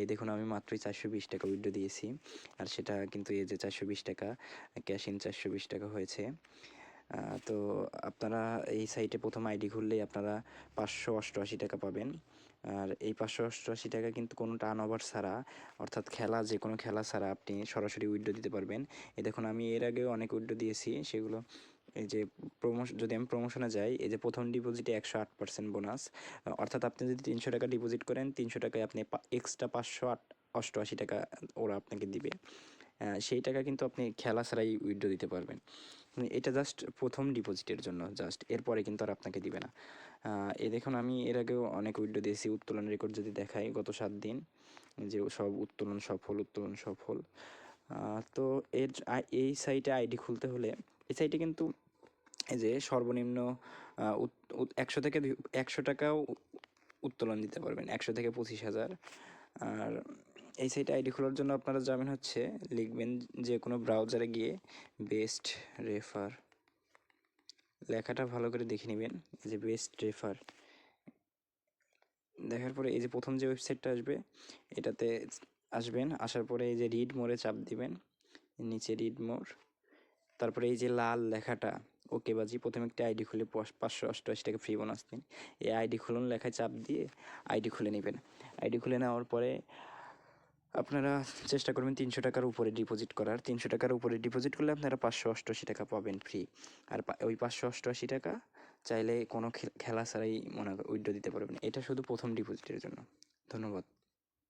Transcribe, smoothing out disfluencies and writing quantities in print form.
এই দেখুন আমি মাত্রই 420 টাকা উইথড্র দিয়েছি, আর সেটা কিন্তু এই যে 420 টাকা ক্যাশ ইন 420 টাকা হয়েছে। তো আপনারা এই সাইটে প্রথম আইডি খুললেই আপনারা 588 টাকা পাবেন। আর এই 588 টাকা কিন্তু কোনো টার্ন ওভার ছাড়া, অর্থাৎ খেলা যে কোনো খেলা ছাড়া আপনি সরাসরি উইথড্র দিতে পারবেন। এই দেখুন আমি এর আগেও অনেক উইথড্র দিয়েছি, সেগুলো এই যে যদি আমি প্রমোশনে যাই, এই যে প্রথম ডিপোজিটে 108% বোনাস, অর্থাৎ আপনি যদি 300 টাকা ডিপোজিট করেন 300 টাকায় আপনি এক্সট্রা 588 টাকা ওরা আপনাকে দিবে। সেই টাকা কিন্তু আপনি খেলা ছাড়াই উইথড্র দিতে পারবেন। এটা জাস্ট প্রথম ডিপোজিটের জন্য, জাস্ট এরপরে কিন্তু আর আপনাকে দিবে না। এই দেখুন আমি এর আগেও অনেক উইথড্র দিয়েছি। উত্তোলন রেকর্ড যদি দেখাই গত 7 দিন, যে সব উত্তোলন সফল। তো এই সাইটে আইডি খুলতে হলে, এই সাইটে কিন্তু এই যে সর্বনিম্ন 100 থেকে 100 টাকাও উত্তোলন দিতে পারবেন, 100 থেকে 25,000। আর এই সাইটে আইডি খোলার জন্য আপনারা যাবেন হচ্ছে, লিখবেন যে কোনো ব্রাউজারে গিয়ে বেস্ট রেফার, লেখাটা ভালো করে দেখে নেবেন। এই যে বেস্ট রেফার দেখার পরে এই যে প্রথম যে ওয়েবসাইটটা আসবে এটাতে আসবেন, আসার পরে এই যে রিড মোরে চাপ দিবেন, নিচে রিড মোর, তারপরে এই যে লাল লেখাটা ওকে বাজি, প্রথমে একটা আইডি খুলে 588 টাকা ফ্রি বোনাস দিন, এই আইডি খুলুন লেখায় চাপ দিয়ে আইডি খুলে নেবেন। আইডি খুলে নেওয়ার পরে আপনারা চেষ্টা করবেন 300 টাকার উপরে ডিপোজিট করার। 300 টাকার উপরে ডিপোজিট করলে আপনারা 588 টাকা পাবেন ফ্রি। আর ওই 588 টাকা চাইলে কোনো খেলা ছাড়াই মনে উইথড্র দিতে পারবেন। এটা শুধু প্রথম ডিপোজিটের জন্য। ধন্যবাদ।